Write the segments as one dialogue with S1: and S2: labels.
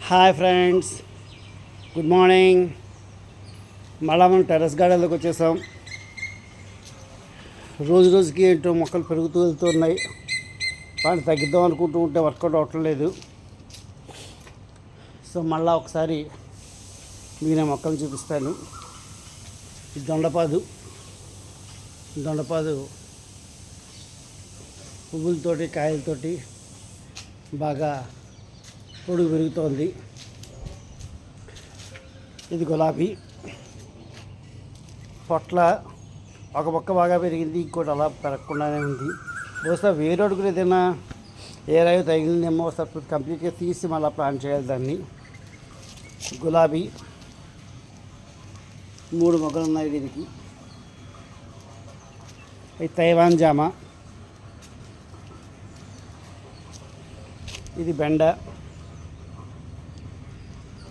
S1: Hi friends, good morning. మళ్ళా మనం terrace గార్డెన్లోకి వచ్చేసాం. రోజు రోజుకి ఏంటో మొక్కలు పెరుగుతూ వెళ్తూ ఉన్నాయి. వాటిని తగ్గిద్దాం అనుకుంటూ ఉంటే వర్కౌట్ అవటం లేదు. సో మళ్ళీ ఒకసారి మిగిలిన మొక్కలు చూపిస్తాను. ఇది దొండపాదు పువ్వులతోటి కాయలతోటి బాగా పొడుగు పెరుగుతోంది. ఇది గులాబీ పొట్ల. ఒక మొక్క బాగా పెరిగింది, ఇంకోటి అలా పెరగకుండానే ఉంది. బహుశా వేరు అడుగులు ఏదైనా ఏ రాయో తగిలిందేమో. ఒకసారి కంప్లీట్గా తీసి మళ్ళీ ప్లాంట్ చేయాలి దాన్ని. గులాబీ 3 మొక్కలు ఉన్నాయి దీనికి. ఇది తైవాన్ జామ. ఇది బెండ.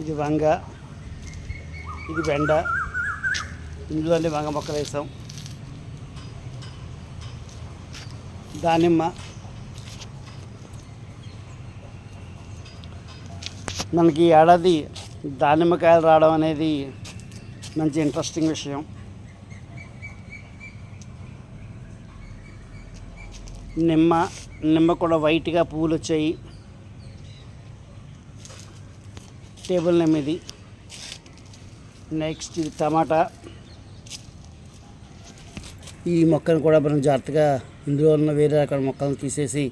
S1: ఇది వంగ. ఇది బెండ. ఇందులోనే వంగ మొక్కలు వేసాం. దానిమ్మ. మనకి ఈ ఏడాది దానిమ్మకాయలు రావడం అనేది మంచి ఇంట్రెస్టింగ్ విషయం. నిమ్మ కూడా వైట్గా పువ్వులు వచ్చాయి. టేబుల్ నిమ్మ ఇది. నెక్స్ట్ ఇది టమాటా. ఈ మొక్కను కూడా మనం జాగ్రత్తగా ఇందులో ఉన్న వేరే రకాల మొక్కలను తీసేసి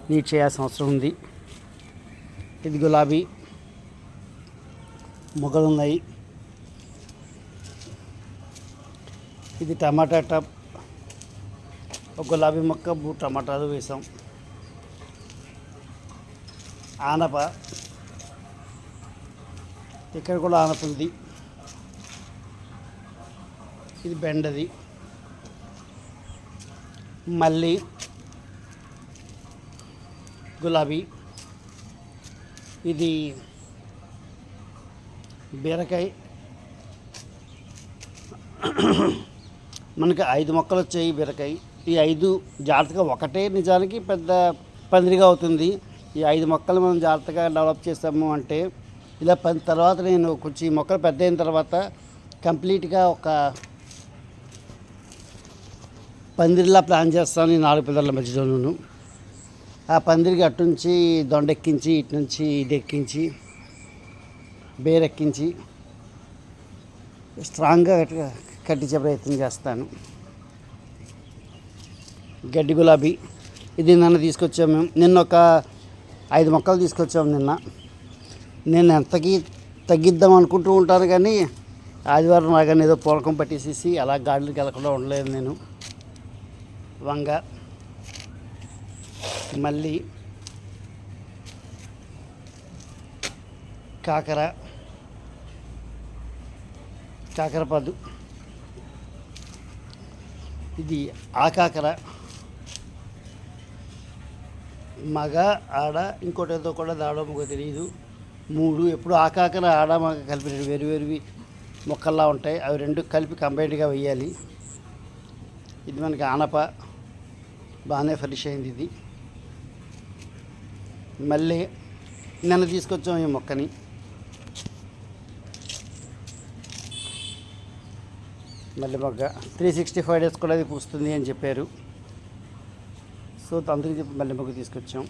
S1: నీట్ చేయాల్సిన అవసరం ఉంది. ఇది గులాబీ మొక్కలు ఉన్నాయి. ఇది టమాటా టబ్. ఒక గులాబీ మొక్క 3 టమాటాలు వేసాం. ఆనప. ఇక్కడ కూడా ఆనప ఉంది. ఇది బెండది. మల్లి, గులాబీ. ఇది బీరకాయ. మనకి 5 మొక్కలు వచ్చాయి బీరకాయ. ఈ 5 జాగ్రత్తగా ఒకటే నిజానికి పెద్ద పందిరిగా అవుతుంది. ఈ 5 మొక్కలు మనం జాగ్రత్తగా డెవలప్ చేస్తాము అంటే ఇలా తర్వాత నేను కొంచెం ఈ మొక్కలు పెద్ద అయిన తర్వాత కంప్లీట్గా ఒక పందిరిలా ప్లాన్ చేస్తాను. ఈ 4 పిల్లర్ల మధ్యలోనూ ఆ పందిరికి అట్నుంచి దొండెక్కించి, ఇటు నుంచి ఇది ఎక్కించి, బేరెక్కించి స్ట్రాంగ్గా కట్టించే ప్రయత్నం చేస్తాను. గడ్డి గులాబీ. ఇది నిన్న తీసుకొచ్చాము మేము. నిన్న ఒక 5 మొక్కలు తీసుకొచ్చాము నిన్న. నేను ఎంతకి తగ్గిద్దాం అనుకుంటూ ఉంటాను, కానీ ఆదివారం రాగానే ఏదో పూలకం పట్టేసేసి అలా గార్డెన్కి వెళ్ళకుండా ఉండలేదు నేను. వంగ, మల్లి, కాకరపాదు. ఇది ఆకాకర. మగ ఆడ ఇంకోటి ఏదో కూడా దాడో మగ తెలియదు. 3 ఎప్పుడు ఆకాకర ఆడ మగ కలిపి వేరువేరువి మొక్కల్లా ఉంటాయి. అవి 2 కలిపి కంబైన్డ్గా వేయాలి. ఇది మనకి ఆనప. బాగానే ఫ్రెష్ అయింది ఇది. మళ్ళీ నిన్న తీసుకొచ్చాం ఈ మొక్కని. మళ్ళీ మొగ్గ 365 డేస్ కూడా అది పూస్తుంది అని చెప్పారు. సో అందుకు చెప్పి మళ్ళీ మొగ్గ తీసుకొచ్చాం.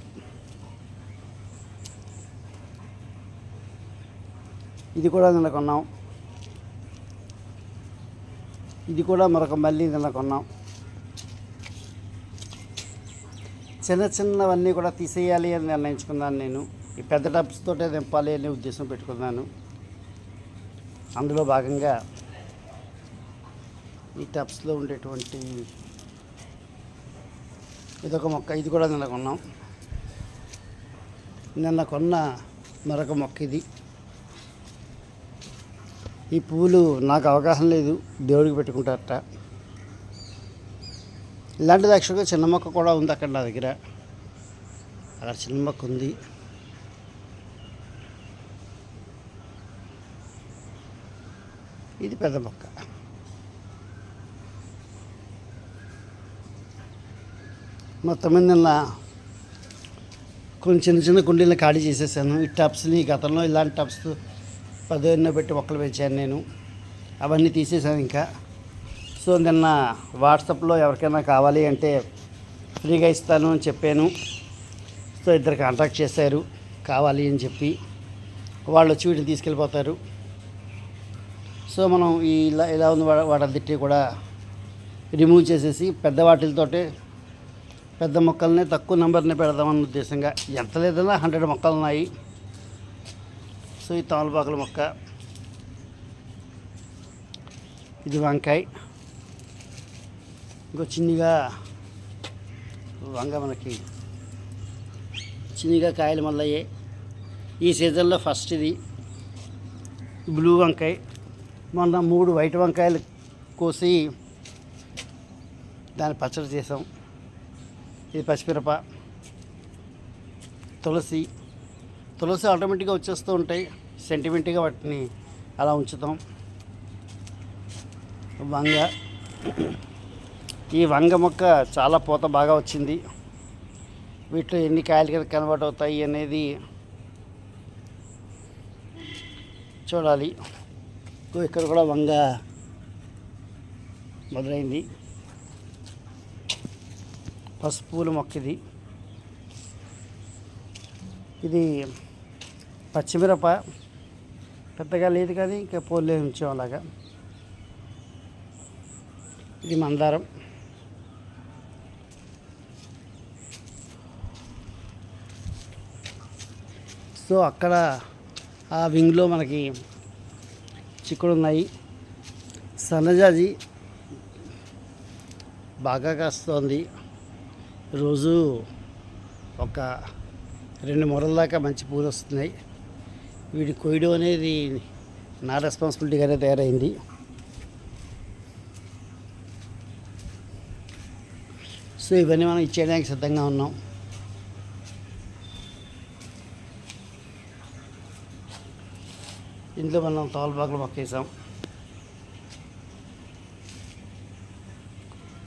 S1: ఇది కూడా నిన్న కొన్నాం. ఇది కూడా మరొక మళ్ళీ నిన్న కొన్నాం. చిన్నవన్నీ కూడా తీసేయాలి అని నిర్ణయించుకున్నాను నేను. ఈ పెద్ద టబ్స్ తోటే దింపాలి అనే ఉద్దేశం పెట్టుకున్నాను. అందులో భాగంగా ఈ టబ్స్లో ఉండేటువంటి ఇదొక మొక్క. ఇది కూడా నిన్న కొన్నాం. నిన్న కొన్న మరొక మొక్క ఇది. ఈ పువ్వులు నాకు అవగాహన లేదు, దేవుడికి పెట్టుకుంటారట. ఇలాంటిది యాక్చువల్గా చిన్న మొక్క కూడా ఉంది అక్కడ నా దగ్గర. అక్కడ చిన్న మొక్క ఉంది. ఇది పెద్ద మొక్క. మొత్తం మీద నిన్న కొన్ని చిన్న చిన్న కుండీలను ఖాళీ చేసేసాను. ఈ టబ్స్ని గతంలో ఇలాంటి టబ్స్ 10 పెట్టి మొక్కలు పెంచాను నేను. అవన్నీ తీసేసాను ఇంకా. సో నిన్న వాట్సాప్లో ఎవరికైనా కావాలి అంటే ఫ్రీగా ఇస్తాను అని చెప్పాను. సో ఇద్దరు కాంటాక్ట్ చేశారు కావాలి అని చెప్పి. వాళ్ళు వచ్చి వీటిని తీసుకెళ్ళిపోతారు. సో మనం ఇలా ఉంది వాటన్నిటిని కూడా రిమూవ్ చేసేసి పెద్ద వాటితోటే పెద్ద మొక్కల్ని తక్కువ నెంబర్ని పెడదామన్న ఉద్దేశంగా. ఎంత లేదన్నా 100 మొక్కలు ఉన్నాయి. సో ఈ తమలపాకుల మొక్క, ఇది వంకాయ, ఇంకో చిన్నగా మనకి చిన్నగా కాయలు మళ్ళీ ఈ సీజన్లో ఫస్ట్ ఇది బ్లూ వంకాయ. మొన్న 3 వైట్ వంకాయలు కోసి దాన్ని పచ్చడి చేసాం. ఇది పచ్చిమిరప, తులసి ఆటోమేటిక్గా వచ్చేస్తూ ఉంటాయి. సెంటిమెంట్గా వాటిని అలా ఉంచుతాం. ఈ వంగ మొక్క చాలా పూత బాగా వచ్చింది. వీటిలో ఎన్ని కాయలు కింద కన్వర్ట్ అవుతాయి అనేది చూడాలి. ఇక్కడ కూడా వంగ మొదలైంది. పసుపు పూల మొక్క ఇది పచ్చిమిరప పెద్దగా లేదు కానీ ఇంకా పూలే ఉంచాం అలాగా. ఇది మందారం. సో అక్కడ ఆ వింగ్లో మనకి చిక్కుడు ఉన్నాయి. సన్నజాజి బాగా కాస్తోంది. రోజు ఒక 2 మూరల దాకా మంచి పూలు వస్తున్నాయి. వీటి కొయ్యడం అనేది నా రెస్పాన్సిబిలిటీగానే తయారైంది. సో ఇవన్నీ మనం ఇచ్చేయడానికి సిద్ధంగా ఉన్నాం. ఇంట్లో మనం తోలపాకులు మొక్కేసాం.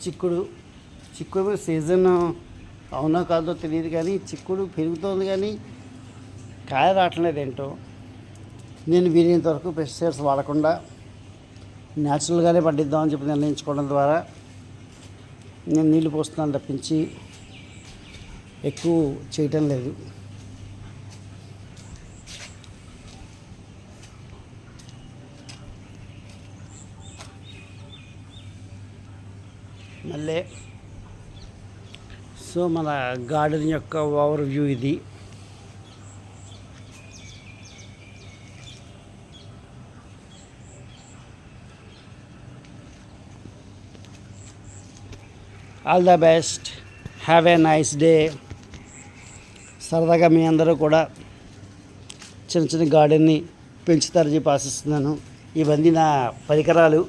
S1: చిక్కుడు సీజన్ అవునో కాదో తెలియదు కానీ చిక్కుడు పెరుగుతోంది కానీ కాయ రావట్లేదు ఏంటో. నేను వీలైనంత వరకు పెస్టిసైడ్స్ వాడకుండా న్యాచురల్గానే పండిద్దామని చెప్పి నిర్ణయించుకోవడం ద్వారా నేను నీళ్ళు పోస్తున్నాను తప్పించి ఎక్కువ చేయటం లేదు. మళ్ళీ సో మన గార్డెన్ యొక్క ఓవర్ వ్యూ ఇది. All the best, have a nice day. సరదాగా మీ అందరూ కూడా చిన్న చిన్న గార్డెన్ని పెంచుతారని చెప్పి ఆశిస్తున్నాను. ఇవన్నీ నా పరికరాలు.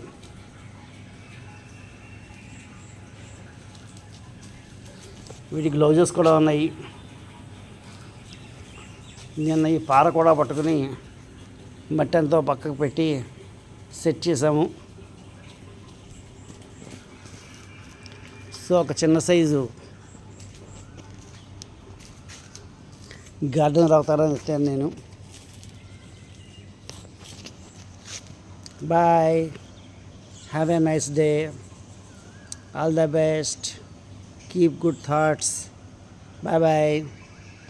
S1: వీటికి గ్లౌజెస్ కూడా ఉన్నాయి. నిన్న ఈ పార కూడా పట్టుకుని మట్టి అంతా పక్కకు పెట్టి సెట్ చేసాము. సో ఒక చిన్న సైజు గార్డెనర్ అవుతారని వచ్చాను నేను. Bye, have a nice day, all the best, keep good thoughts. Bye bye.